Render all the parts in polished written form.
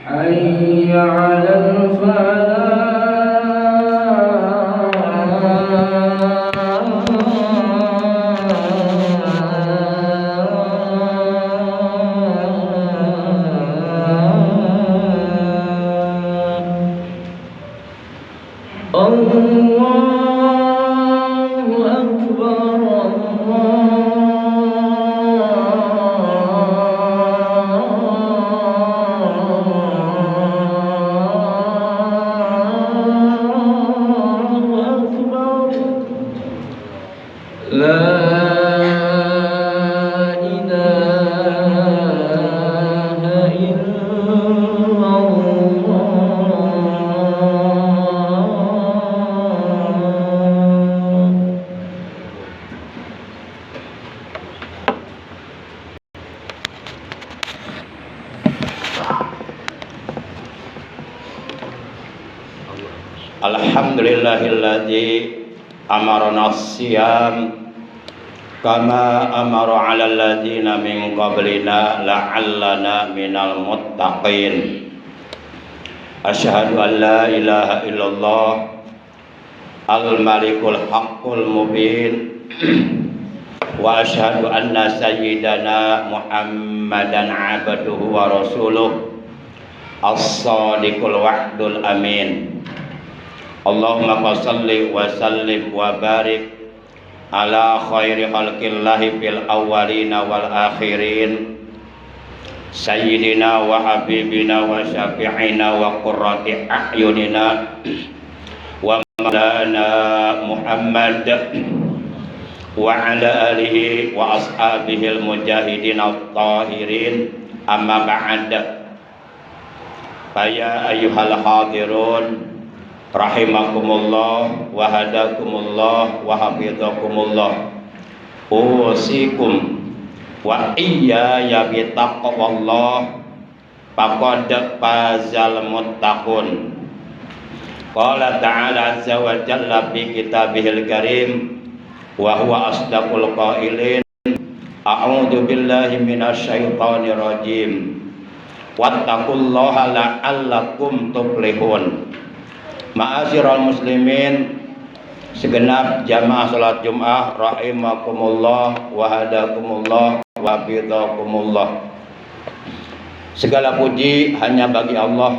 حي على Alhamdulillahilladzi amarna as-siyam kama amara 'alal ladzina min qablina la'allana minal muttaqin. Asyhadu an la ilaha illallah al-malikul haqqul mubin wa asyhadu anna sayyidana Muhammadan 'abduhu wa rasuluh as-sadiqul wa'dul amin. Allahumma salli wa sallim wa barik ala khairi khalqillahi fil awwalina wal akhirin sayyidina wa habibina wa syafi'ina wa qurrati a'yunina wa maulana Muhammad wa ala alihi wa ashabihil mujahidin at-tahirin, amma ba'd. Faya ayyuhal hadirun rahimakumullah wa hadakumullah wa hafizakumullah, usikum wa iyaya bitaqwallah faqad fazal muttaqun. Qala ta'ala azza wa jalla fi kitabihil karim wa huwa asdaqul qailin, a'udzu billahi minasy syaithanir rajim, wattaqullaha la'allakum tuflihun. Ma'asyiral muslimin, segenap jamaah salat Jumat rahimakumullah wa hadakumullah wa hafizakumullah. Segala puji hanya bagi Allah.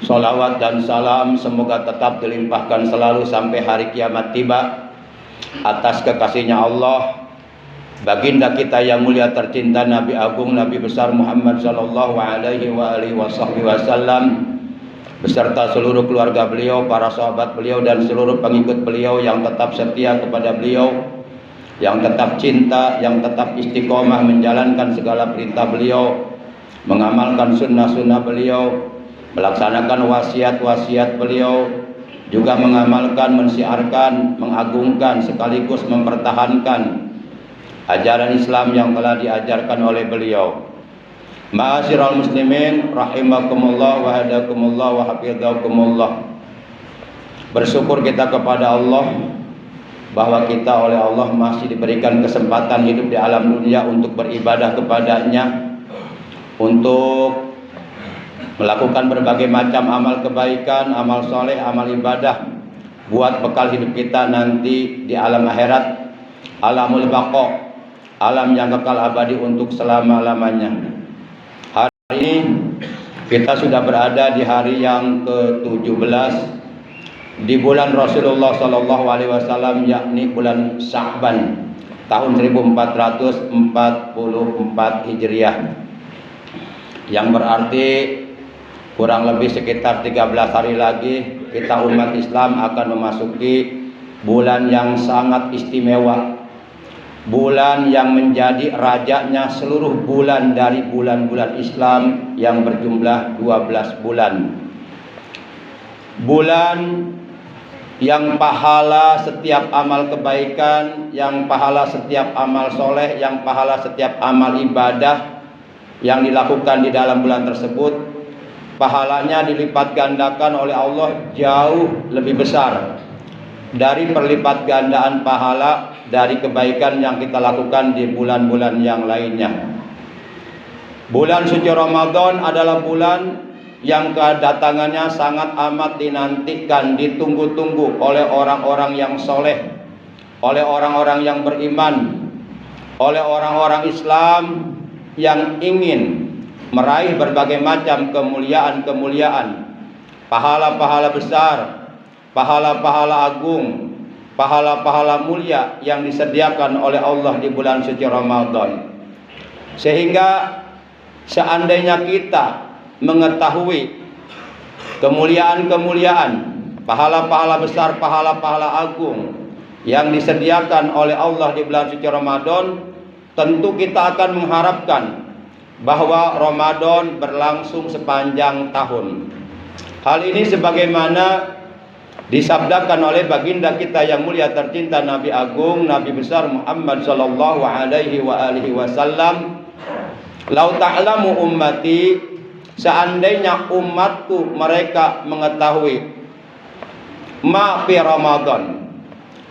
Sholawat dan salam semoga tetap dilimpahkan selalu sampai hari kiamat tiba atas kekasihnya Allah, baginda kita yang mulia tercinta, Nabi Agung, Nabi besar Muhammad sallallahu alaihi wa alihi wasallam, beserta seluruh keluarga beliau, para sahabat beliau, dan seluruh pengikut beliau yang tetap setia kepada beliau, yang tetap cinta, yang tetap istiqomah menjalankan segala perintah beliau, mengamalkan sunnah-sunnah beliau, melaksanakan wasiat-wasiat beliau, juga mengamalkan, mensiarkan, mengagungkan, sekaligus mempertahankan ajaran Islam yang telah diajarkan oleh beliau. Ma'asyiral muslimin rahimakumullah wa hadakumullah wa hafizakumullah. Bersyukur kita kepada Allah bahwa kita oleh Allah masih diberikan kesempatan hidup di alam dunia untuk beribadah kepadanya, untuk melakukan berbagai macam amal kebaikan, amal soleh, amal ibadah, buat bekal hidup kita nanti di alam akhirat, alamul baqa, alam yang kekal abadi untuk selama-lamanya. Ini kita sudah berada di hari yang ke-17 di bulan Rasulullah sallallahu alaihi wasallam, yakni bulan Sya'ban tahun 1444 Hijriah, yang berarti kurang lebih sekitar 13 hari lagi kita umat Islam akan memasuki bulan yang sangat istimewa, bulan yang menjadi rajanya seluruh bulan dari bulan-bulan Islam yang berjumlah 12 bulan. Bulan yang pahala setiap amal kebaikan, yang pahala setiap amal soleh, yang pahala setiap amal ibadah yang dilakukan di dalam bulan tersebut, pahalanya dilipat gandakan oleh Allah jauh lebih besar dari perlipat gandaan pahala dari kebaikan yang kita lakukan di bulan-bulan yang lainnya. Bulan suci Ramadan adalah bulan yang kedatangannya sangat amat dinantikan, ditunggu-tunggu oleh orang-orang yang soleh, oleh orang-orang yang beriman, oleh orang-orang Islam yang ingin meraih berbagai macam kemuliaan-kemuliaan, pahala-pahala besar, pahala-pahala agung, pahala-pahala mulia yang disediakan oleh Allah di bulan suci Ramadan. Sehingga seandainya kita mengetahui kemuliaan-kemuliaan, pahala-pahala besar, pahala-pahala agung yang disediakan oleh Allah di bulan suci Ramadan, tentu kita akan mengharapkan bahwa Ramadan berlangsung sepanjang tahun. Hal ini sebagaimana disabdakan oleh baginda kita yang mulia tercinta, Nabi Agung, Nabi besar Muhammad sallallahu alaihi wasallam, "Lau ta'lamu ummati," seandainya umatku mereka mengetahui, "ma fi Ramadan,"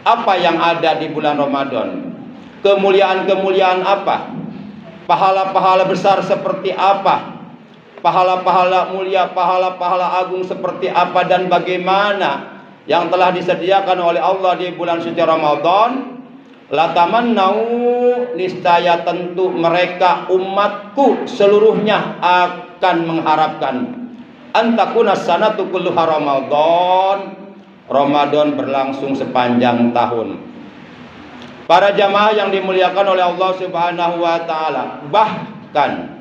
apa yang ada di bulan Ramadan, kemuliaan-kemuliaan apa, pahala-pahala besar seperti apa, pahala-pahala mulia, pahala-pahala agung seperti apa, dan bagaimana yang telah disediakan oleh Allah di bulan suci Ramadan, latamannau, niscaya tentu mereka umatku seluruhnya akan mengharapkan, antakuna sanatu kulluha Ramadan, Ramadan berlangsung sepanjang tahun. Para jamaah yang dimuliakan oleh Allah Subhanahu wa taala, bahkan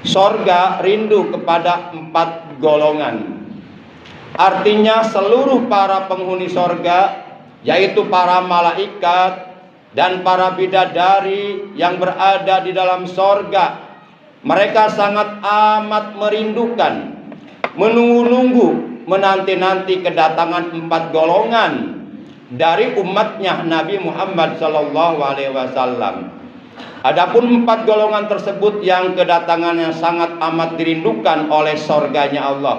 sorga rindu kepada 4 golongan. Artinya seluruh para penghuni sorga, yaitu para malaikat dan para bidadari yang berada di dalam sorga, mereka sangat amat merindukan, menunggu-nunggu, menanti-nanti kedatangan 4 golongan dari umatnya Nabi Muhammad sallallahu alaihi wasallam. Adapun 4 golongan tersebut yang kedatangannya sangat amat dirindukan oleh sorganya Allah.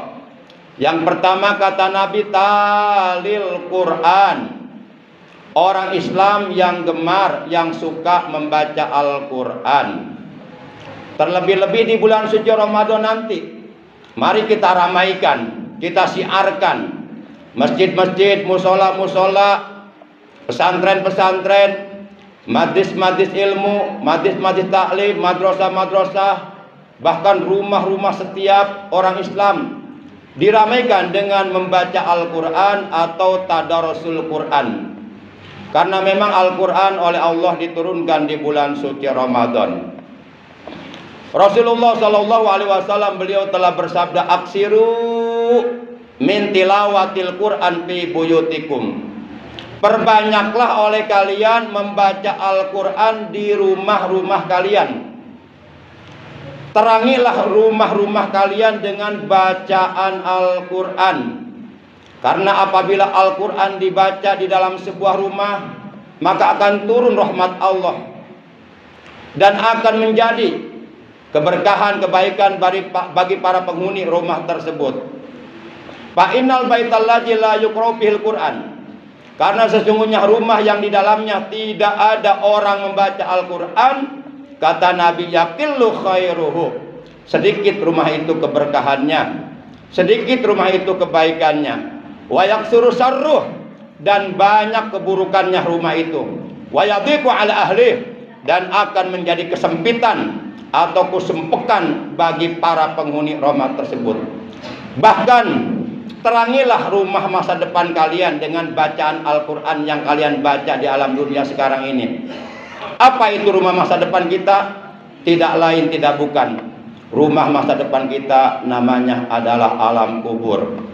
Yang pertama, kata Nabi, talil Quran, orang Islam yang gemar, yang suka membaca Al-Quran. Terlebih-lebih di bulan suci Ramadan nanti, mari kita ramaikan, kita siarkan masjid-masjid, musola-musola, pesantren-pesantren, majlis-majlis ilmu, majlis-majlis taklim, madrasah-madrasah, bahkan rumah-rumah setiap orang Islam diramaikan dengan membaca Al-Quran atau tadarusul Quran. Karena memang Al-Quran oleh Allah diturunkan di bulan suci Ramadan. Rasulullah sallallahu alaihi wasallam beliau telah bersabda, aksiru min tilawatil Quran fi buyutikum. Perbanyaklah oleh kalian membaca Al-Quran di rumah-rumah kalian. Terangilah rumah-rumah kalian dengan bacaan Al-Quran. Karena apabila Al-Quran dibaca di dalam sebuah rumah, maka akan turun rahmat Allah dan akan menjadi keberkahan, kebaikan bagi para penghuni rumah tersebut. Fa innal baitallazi la yuqra'u bihil Quran, karena sesungguhnya rumah yang di dalamnya tidak ada orang membaca Al-Quran, kata Nabi, yaqillu khairuhu, sedikit rumah itu keberkahannya, sedikit rumah itu kebaikannya, wa yaksuru sarruh, dan banyak keburukannya rumah itu, wa yadhiqu ala ahli, dan akan menjadi kesempitan atau kesempekan bagi para penghuni rumah tersebut. Bahkan terangilah rumah masa depan kalian dengan bacaan Al-Quran yang kalian baca di alam dunia sekarang ini. Apa itu rumah masa depan kita? Tidak lain tidak bukan, rumah masa depan kita namanya adalah alam kubur.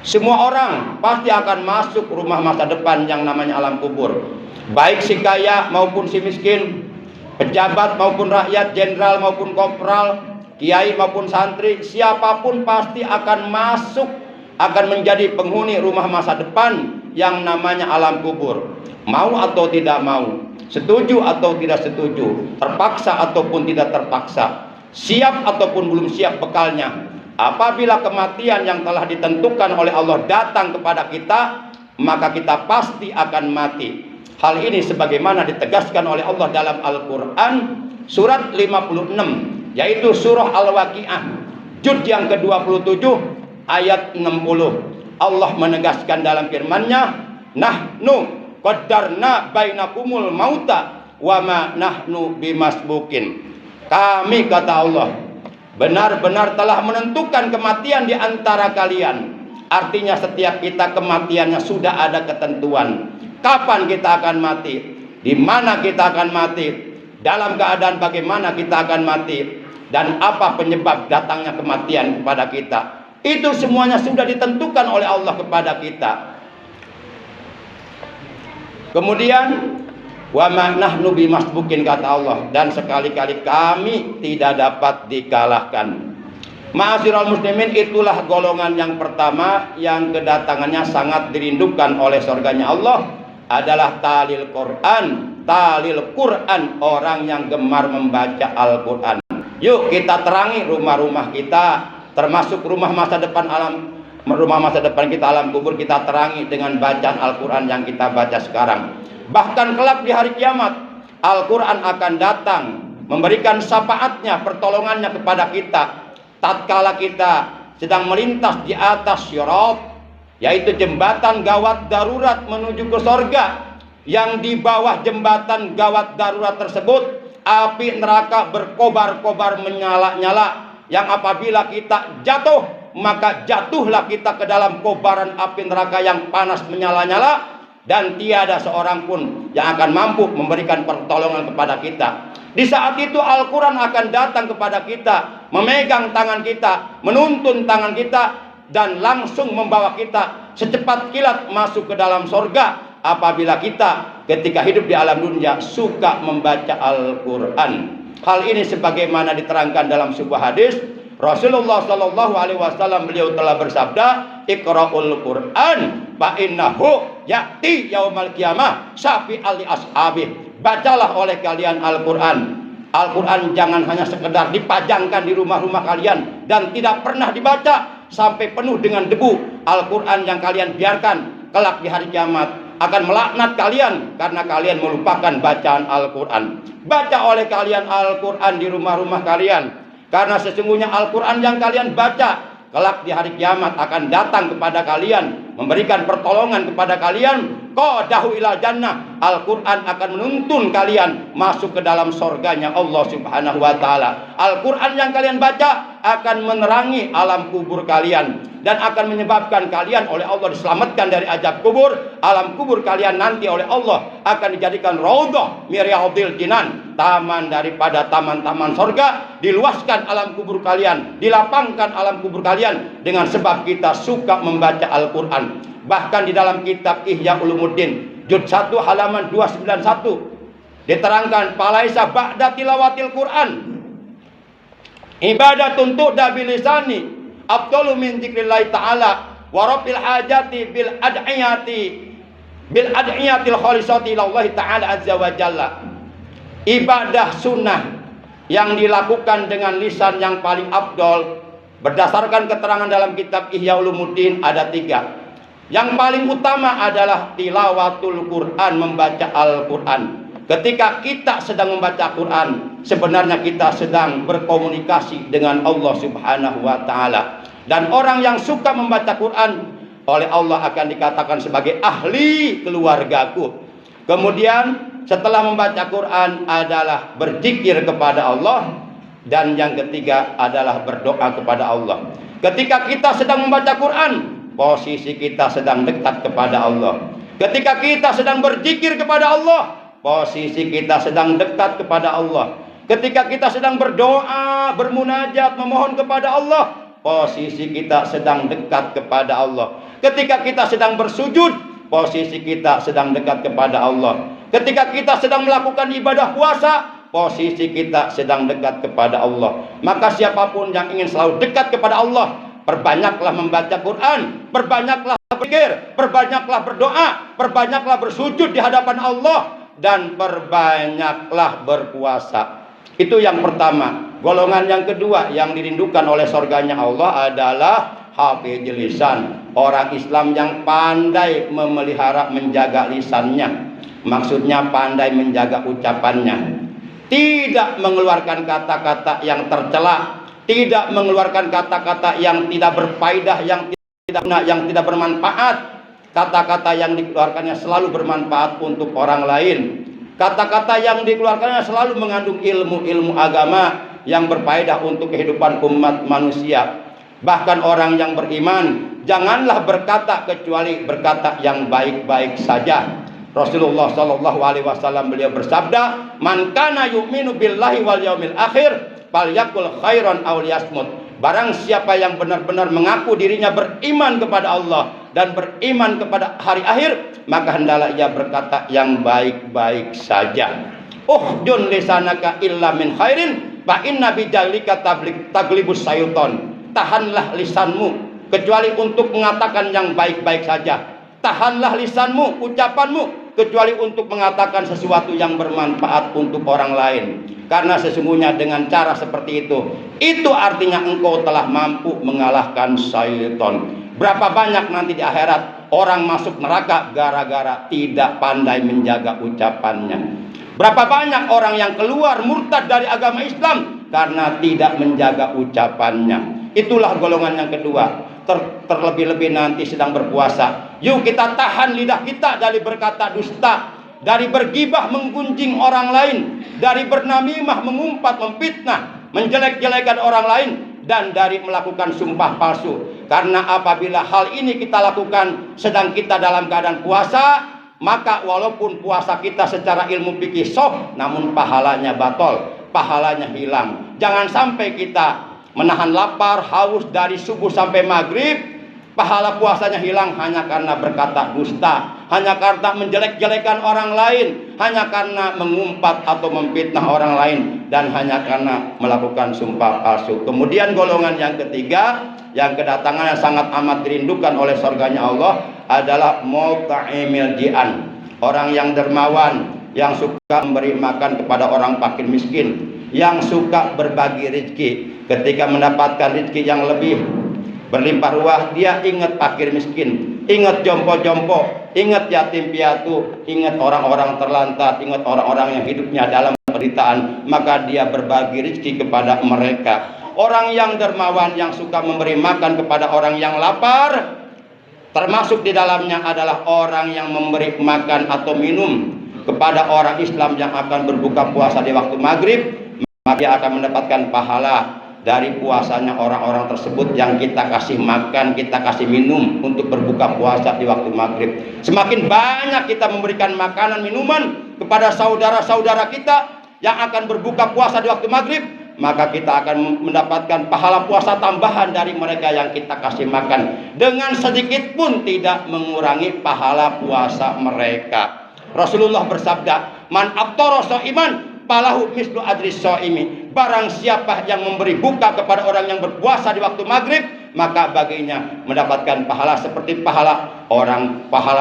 Semua orang pasti akan masuk rumah masa depan yang namanya alam kubur, baik si kaya maupun si miskin, pejabat maupun rakyat, jenderal maupun kopral, kiai maupun santri, siapapun pasti akan masuk, akan menjadi penghuni rumah masa depan yang namanya alam kubur. Mau atau tidak mau, setuju atau tidak setuju, terpaksa ataupun tidak terpaksa, siap ataupun belum siap bekalnya, apabila kematian yang telah ditentukan oleh Allah datang kepada kita, maka kita pasti akan mati. Hal ini sebagaimana ditegaskan oleh Allah dalam Al-Quran surat 56, yaitu surah Al-Waqi'ah. juz yang ke-27 ayat 60. Allah menegaskan dalam firman-Nya, nahnu qaddarna bainakumul mauta wa ma nahnu bimasbukin. Kami, kata Allah, benar-benar telah menentukan kematian di antara kalian. Artinya setiap kita kematiannya sudah ada ketentuan. Kapan kita akan mati, di mana kita akan mati, dalam keadaan bagaimana kita akan mati, dan apa penyebab datangnya kematian kepada kita. Itu semuanya sudah ditentukan oleh Allah kepada kita. Kemudian wa ma nahnu bimasbukin, kata Allah, dan sekali-kali kami tidak dapat dikalahkan. Ma'asyiral muslimin, itulah golongan yang pertama yang kedatangannya sangat dirindukan oleh surganya Allah, adalah talil Quran, orang yang gemar membaca Al-Quran. Yuk kita terangi rumah-rumah kita, termasuk rumah masa depan kita, alam kubur, kita terangi dengan bacaan Al-Quran yang kita baca sekarang. Bahkan kelak di hari kiamat, Al-Quran akan datang memberikan syafaatnya, pertolongannya kepada kita tatkala kita sedang melintas di atas syirat, yaitu jembatan gawat darurat menuju ke sorga. Yang di bawah jembatan gawat darurat tersebut, api neraka berkobar-kobar menyala-nyala, yang apabila kita jatuh, maka jatuhlah kita ke dalam kobaran api neraka yang panas menyala-nyala, dan tiada seorang pun yang akan mampu memberikan pertolongan kepada kita. Di saat itu Al-Quran akan datang kepada kita, memegang tangan kita, menuntun tangan kita, dan langsung membawa kita secepat kilat masuk ke dalam sorga. Apabila kita ketika hidup di alam dunia suka membaca Al-Quran. Hal ini sebagaimana diterangkan dalam sebuah hadis, Rasulullah Shallallahu Alaihi Wasallam, beliau telah bersabda, Iqra'ul Quran fa innahu ya'ti yaumal qiyamah syafi'al li ashabi. Bacalah oleh kalian Al-Quran. Al-Quran jangan hanya sekedar dipajangkan di rumah-rumah kalian dan tidak pernah dibaca sampai penuh dengan debu. Al-Quran yang kalian biarkan kelak di hari kiamat akan melaknat kalian karena kalian melupakan bacaan Al-Quran. Baca oleh kalian Al-Quran di rumah-rumah kalian, karena sesungguhnya Al-Quran yang kalian baca kelak di hari kiamat akan datang kepada kalian, memberikan pertolongan kepada kalian. Qadahu ilal jannah. Al-Quran akan menuntun kalian masuk ke dalam surganya Allah Subhanahu wa Ta'ala. Al-Quran yang kalian baca akan menerangi alam kubur kalian dan akan menyebabkan kalian oleh Allah diselamatkan dari azab kubur. Alam kubur kalian nanti oleh Allah akan dijadikan raudhah min riyadhil jinan, taman daripada taman-taman surga. Diluaskan alam kubur kalian, dilapangkan alam kubur kalian dengan sebab kita suka membaca Al-Quran. Bahkan di dalam kitab Ihya Ulumuddin juz 1 halaman 291 diterangkan, falaisa ba'da tilawatil Quran ibadatun tu'da bilisani afdalu min dzikrillah ta'ala wa rabbil hajati bil ad'iyatil khalisati ilallah ta'ala azza wa jalla. Ibadah sunnah yang dilakukan dengan lisan yang paling afdol berdasarkan keterangan dalam kitab Ihya Ulumuddin ada 3. Yang paling utama adalah tilawatul Quran, membaca Al-Quran. Ketika kita sedang membaca Quran, sebenarnya kita sedang berkomunikasi dengan Allah Subhanahu wa Ta'ala. Dan orang yang suka membaca Quran oleh Allah akan dikatakan sebagai ahli keluargaku. Kemudian setelah membaca Quran adalah berzikir kepada Allah. Dan yang ketiga adalah berdoa kepada Allah. Ketika kita sedang membaca Quran, posisi kita sedang dekat kepada Allah. Ketika kita sedang berzikir kepada Allah, posisi kita sedang dekat kepada Allah. Ketika kita sedang berdoa, bermunajat, memohon kepada Allah, posisi kita sedang dekat kepada Allah. Ketika kita sedang bersujud, posisi kita sedang dekat kepada Allah. Ketika kita sedang melakukan ibadah puasa, posisi kita sedang dekat kepada Allah. Maka siapapun yang ingin selalu dekat kepada Allah, perbanyaklah membaca Quran, perbanyaklah berzikir, perbanyaklah berdoa, perbanyaklah bersujud di hadapan Allah, dan perbanyaklah berpuasa. Itu yang pertama. Golongan yang kedua yang dirindukan oleh surganya Allah adalah hafizul lisan, orang Islam yang pandai memelihara, menjaga lisannya. Maksudnya pandai menjaga ucapannya, tidak mengeluarkan kata-kata yang tercela, tidak mengeluarkan kata-kata yang tidak berfaedah, yang tidak bermanfaat. Kata-kata yang dikeluarkannya selalu bermanfaat untuk orang lain. Kata-kata yang dikeluarkannya selalu mengandung ilmu-ilmu agama yang berfaedah untuk kehidupan umat manusia. Bahkan orang yang beriman, janganlah berkata kecuali berkata yang baik-baik saja. Rasulullah Shallallahu Alaihi Wasallam beliau bersabda, "Man kana yu'minu billahi wal yaumil akhir, falyakul khairan aw liyasmut." Barang siapa yang benar-benar mengaku dirinya beriman kepada Allah dan beriman kepada hari akhir, maka hendaklah ia berkata yang baik-baik saja. Uhdun lisanaka illa min khairin, fa inna bijalika taglibus syaiton. Tahanlah lisanmu kecuali untuk mengatakan yang baik-baik saja. Tahanlah lisanmu, ucapanmu, kecuali untuk mengatakan sesuatu yang bermanfaat untuk orang lain. Karena sesungguhnya dengan cara seperti itu artinya engkau telah mampu mengalahkan syaitan. Berapa banyak nanti di akhirat orang masuk neraka gara-gara tidak pandai menjaga ucapannya. Berapa banyak orang yang keluar murtad dari agama Islam karena tidak menjaga ucapannya. Itulah golongan yang kedua. Terlebih-lebih nanti sedang berpuasa, yuk kita tahan lidah kita dari berkata dusta, dari bergibah menggunjing orang lain, dari bernamimah, mengumpat, memfitnah, menjelek-jelekan orang lain, dan dari melakukan sumpah palsu. Karena apabila hal ini kita lakukan sedang kita dalam keadaan puasa, maka walaupun puasa kita secara ilmu fikih sah, namun pahalanya batal, pahalanya hilang. Jangan sampai kita menahan lapar, haus dari subuh sampai maghrib, pahala puasanya hilang hanya karena berkata dusta, hanya karena menjelek-jelekan orang lain, hanya karena mengumpat atau memfitnah orang lain, dan hanya karena melakukan sumpah palsu. Kemudian golongan yang ketiga, yang kedatangannya sangat amat dirindukan oleh surganya Allah, adalah muta'imil ji'an, orang yang dermawan, yang suka memberi makan kepada orang fakir miskin, yang suka berbagi rezeki. Ketika mendapatkan rezeki yang lebih berlimpah ruah, dia ingat fakir miskin, ingat jompo-jompo, ingat yatim piatu, ingat orang-orang terlantar, ingat orang-orang yang hidupnya dalam penderitaan, maka dia berbagi rezeki kepada mereka. Orang yang dermawan, yang suka memberi makan kepada orang yang lapar, termasuk di dalamnya adalah orang yang memberi makan atau minum kepada orang Islam yang akan berbuka puasa di waktu maghrib, maka dia akan mendapatkan pahala dari puasanya orang-orang tersebut yang kita kasih makan, kita kasih minum untuk berbuka puasa di waktu maghrib. Semakin banyak kita memberikan makanan, minuman kepada saudara-saudara kita yang akan berbuka puasa di waktu maghrib, maka kita akan mendapatkan pahala puasa tambahan dari mereka yang kita kasih makan, dengan sedikit pun tidak mengurangi pahala puasa mereka. Rasulullah bersabda, "Man aftara shaiman falahu mislu adris shaimi." Barang siapa yang memberi buka kepada orang yang berpuasa di waktu maghrib, maka baginya mendapatkan pahala seperti pahala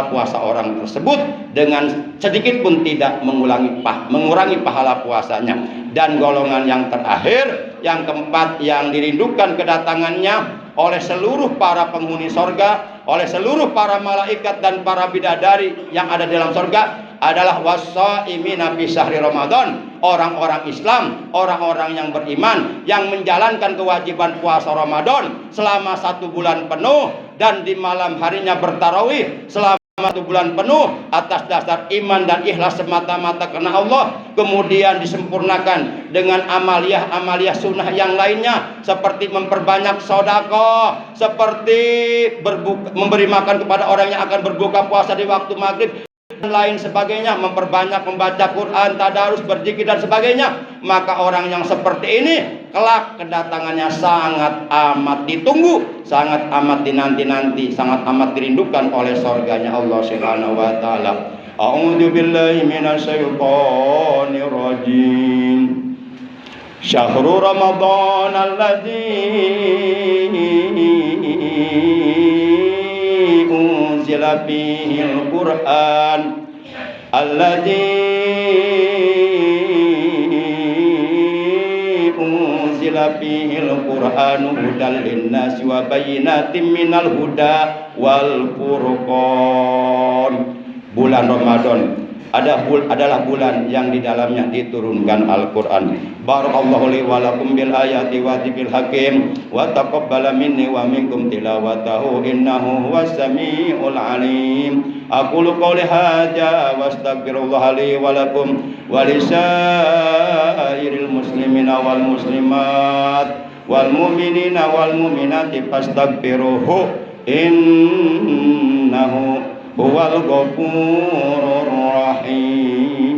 puasa orang tersebut, dengan sedikit pun tidak mengurangi pahala puasanya. Dan golongan yang terakhir, yang keempat, yang dirindukan kedatangannya oleh seluruh para penghuni sorga, oleh seluruh para malaikat dan para bidadari yang ada di dalam sorga, adalah wassaimina fi syahri Ramadan, orang-orang Islam, orang-orang yang beriman, yang menjalankan kewajiban puasa Ramadan selama 1 bulan penuh, dan di malam harinya bertarawih selama 1 bulan penuh atas dasar iman dan ikhlas semata-mata karena Allah. Kemudian disempurnakan dengan amaliyah sunnah yang lainnya, seperti memperbanyak sedekah, seperti memberi makan kepada orang yang akan berbuka puasa di waktu maghrib, dan lain sebagainya, memperbanyak membaca Quran, tadarus, berzikir dan sebagainya. Maka orang yang seperti ini kelak kedatangannya sangat amat ditunggu, sangat amat dinanti-nanti, sangat amat dirindukan oleh surganya Allah Subhanahu wa taala. A'udzu billahi minasyaitonir rajim. Syahrul Ramadan alladzi unzila fihil Qur'an alladzi unzila fihil Qur'an hudal linnasi wa bayyinatin minal huda wal furqan. Bulan Ramadan adalah bulan yang di dalamnya diturunkan Al-Qur'an. Barakallahu li wa lakum bil ayati wa dzikril hakim wa taqabbala minni wa minkum tilawatahu innahu huwas samiul alim. Aqulu qouli hadza wa astaghfirullah li wa lakum wa lisairil muslimina wal muslimat wal mu'minina wal mu'minati fastaghfiruhu innahu huwal ghafurur rahim.